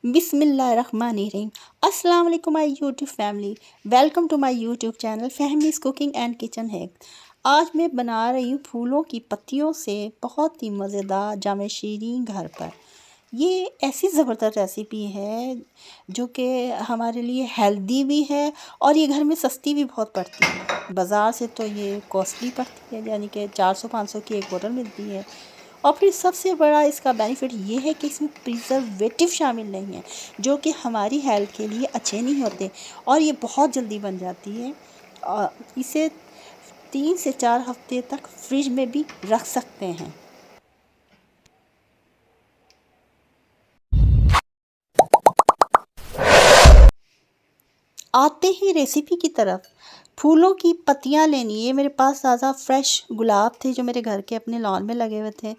बिस्मिल्लाहिर्रहमानिर्रहीम। अस्सलाम वालेकुम my YouTube family. Welcome to my YouTube channel Fahmi's cooking and kitchen hack. आज मैं बना रही हूँ फूलों की पत्तियों से बहुत ही मज़ेदार जामे शीरीन घर पर। ये ऐसी ज़बरदस्त रेसिपी है जो कि हमारे लिए हेल्दी भी है और ये घर में सस्ती भी बहुत पड़ती है। बाज़ार से तो ये कॉस्टली पड़ती है, यानी कि 400-500 की एक बोतल मिलती है। और फिर सबसे बड़ा इसका बेनिफिट ये है कि इसमें प्रिजर्वेटिव शामिल नहीं है, जो कि हमारी हेल्थ के लिए अच्छे नहीं होते। और ये बहुत जल्दी बन जाती है और इसे 3 से 4 हफ्ते तक फ्रिज में भी रख सकते हैं। आते ही रेसिपी की तरफ। फूलों की पत्तियां लेनी है। मेरे पास ताज़ा फ्रेश गुलाब थे जो मेरे घर के अपने लॉन में लगे हुए थे,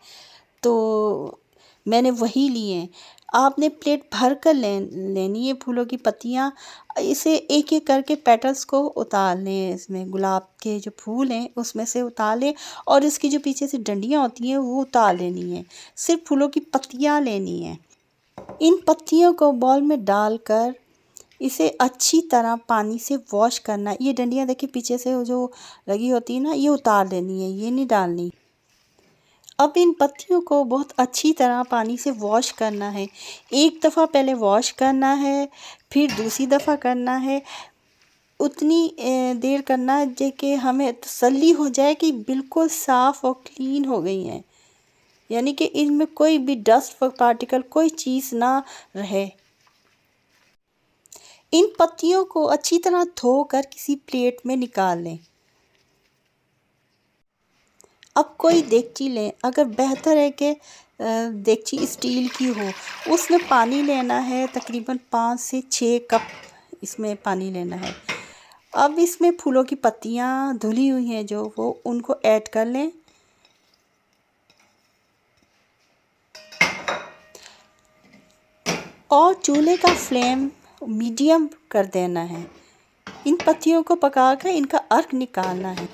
तो मैंने वही लिए। आपने प्लेट भर कर लेनी है फूलों की पत्तियां। इसे एक एक करके पेटल्स को उतार लें, इसमें गुलाब के जो फूल हैं उसमें से उतार लें और इसकी जो पीछे से डंडियां होती हैं वो उतार लेनी है। सिर्फ फूलों की पत्तियां लेनी है। इन पत्तियों को बाउल में डालकर इसे अच्छी तरह पानी से वॉश करना है। ये डंडियाँ देखिए पीछे से जो लगी होती है ना, ये उतार लेनी है, ये नहीं डालनी। अब इन पत्तियों को बहुत अच्छी तरह पानी से वॉश करना है। एक दफ़ा पहले वॉश करना है, फिर दूसरी दफ़ा करना है। उतनी देर करना है जे कि हमें तसल्ली हो जाए कि बिल्कुल साफ़ और क्लीन हो गई हैं, यानी कि इनमें कोई भी डस्ट पार्टिकल कोई चीज़ ना रहे। इन पत्तियों को अच्छी तरह धोकर किसी प्लेट में निकाल लें। अब कोई देगची लें, अगर बेहतर है कि देगची स्टील की हो। उसमें पानी लेना है, तकरीबन 5 से 6 कप इसमें पानी लेना है। अब इसमें फूलों की पत्तियां धुली हुई हैं जो, वो उनको ऐड कर लें। और चूल्हे का फ्लेम मीडियम कर देना है। इन पत्तियों को पकाकर इनका अर्क निकालना है।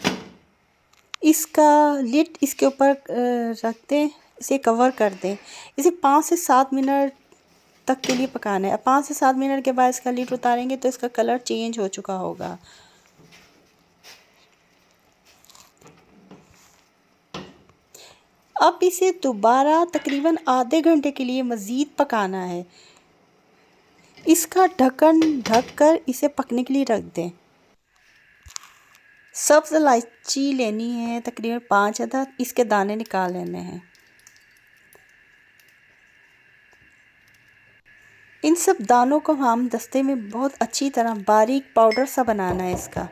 इसका लिड इसके ऊपर रख दें, इसे कवर कर दें। इसे 5 से 7 मिनट तक के लिए पकाना है। 5 से 7 मिनट के बाद इसका लिड उतारेंगे तो इसका कलर चेंज हो चुका होगा। अब इसे दोबारा तकरीबन आधे घंटे के लिए मज़ीद पकाना है। इसका ढक्कन ढककर इसे पकने के लिए रख दें। सब्ज़ इलायची लेनी है तकरीबन 5 अदद, इसके दाने निकाल लेने हैं। इन सब दानों को हम दस्ते में बहुत अच्छी तरह बारीक पाउडर सा बनाना है इसका।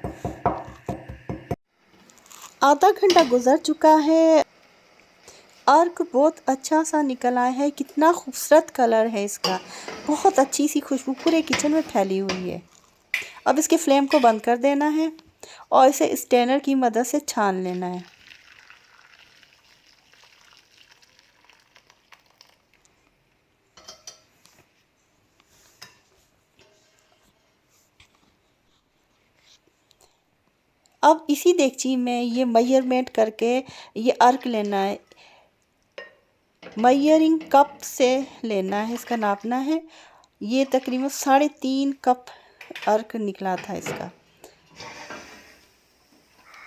आधा घंटा गुजर चुका है। अर्क बहुत अच्छा सा निकल आया है। कितना खूबसूरत कलर है इसका, बहुत अच्छी सी खुशबू पूरे किचन में फैली हुई है। अब इसके फ्लेम को बंद कर देना है और इसे स्ट्रेनर की मदद से छान लेना है। अब इसी देगची में ये मेजरमेंट करके ये अर्क लेना है। मेजरिंग कप से लेना है, इसका नापना है। ये तकरीबन 3.5 कप अर्क निकला था इसका।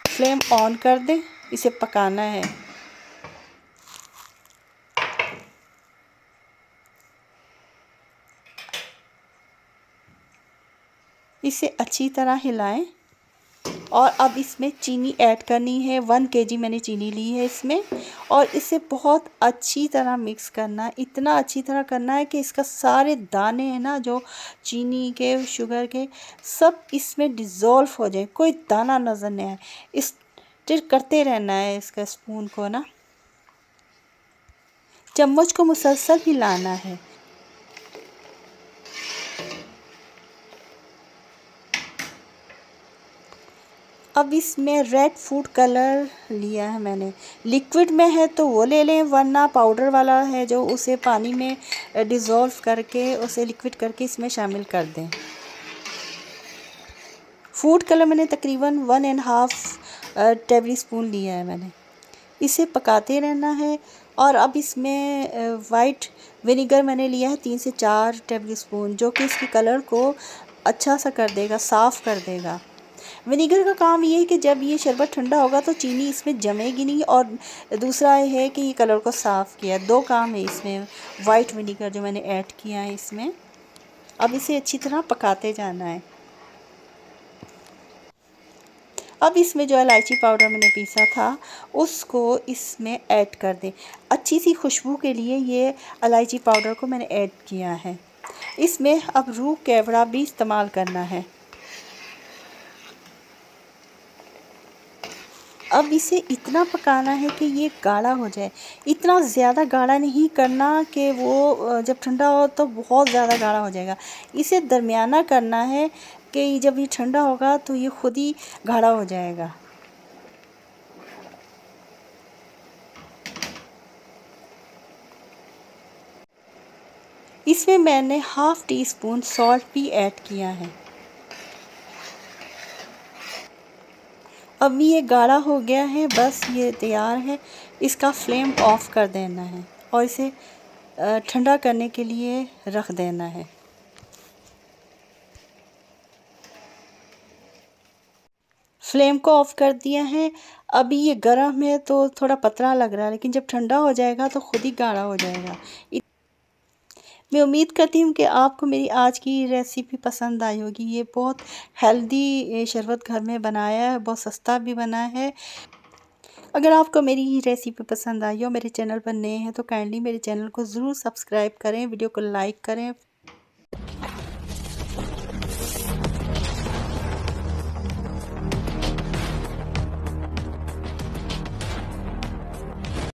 फ्लेम ऑन कर दें, इसे पकाना है। इसे अच्छी तरह हिलाएं और अब इसमें चीनी ऐड करनी है। 1 kg मैंने चीनी ली है इसमें, और इसे बहुत अच्छी तरह मिक्स करना है। इतना अच्छी तरह करना है कि इसका सारे दाने हैं ना, जो चीनी के शुगर के, सब इसमें डिज़ोल्व हो जाए, कोई दाना नज़र नहीं आए। इस करते रहना है इसका स्पून को ना, चम्मच को मुसलसल हिलाना है। अब इसमें रेड फूड कलर लिया है मैंने। लिक्विड में है तो वो ले लें, वरना पाउडर वाला है जो, उसे पानी में डिज़ोल्व करके उसे लिक्विड करके इसमें शामिल कर दें। फूड कलर मैंने तकरीबन 1.5 टेबल स्पून लिया है मैंने। इसे पकाते रहना है। और अब इसमें वाइट विनेगर मैंने लिया है 3 से 4 टेबलस्पून, जो कि इसके कलर को अच्छा सा कर देगा, साफ़ कर देगा। विनेगर का काम ये है कि जब ये शरबत ठंडा होगा तो चीनी इसमें जमेगी नहीं, और दूसरा है कि ये कलर को साफ़ किया। 2 काम है इसमें, वाइट विनेगर जो मैंने ऐड किया है इसमें। अब इसे अच्छी तरह पकाते जाना है। अब इसमें जो इलायची पाउडर मैंने पीसा था उसको इसमें ऐड कर दें। अच्छी सी खुशबू के लिए ये इलायची पाउडर को मैंने ऐड किया है। इसमें अब रूह केवड़ा भी इस्तेमाल करना है। अब इसे इतना पकाना है कि ये गाढ़ा हो जाए। इतना ज़्यादा गाढ़ा नहीं करना कि वो जब ठंडा हो तो बहुत ज़्यादा गाढ़ा हो जाएगा। इसे दरमियाना करना है कि जब ये ठंडा होगा तो ये खुद ही गाढ़ा हो जाएगा। इसमें मैंने हाफ़ टी स्पून सॉल्ट भी ऐड किया है। अब ये गाढ़ा हो गया है, बस ये तैयार है। इसका फ्लेम ऑफ़ कर देना है और इसे ठंडा करने के लिए रख देना है। फ्लेम को ऑफ़ कर दिया है। अभी ये गर्म है तो थोड़ा पतला लग रहा है, लेकिन जब ठंडा हो जाएगा तो खुद ही गाढ़ा हो जाएगा। मैं उम्मीद करती हूँ कि आपको मेरी आज की रेसिपी पसंद आई होगी। ये बहुत हेल्दी शरबत घर में बनाया है, बहुत सस्ता भी बना है। अगर आपको मेरी ये रेसिपी पसंद आई हो, मेरे चैनल पर नए हैं तो काइंडली मेरे चैनल को ज़रूर सब्सक्राइब करें, वीडियो को लाइक करें।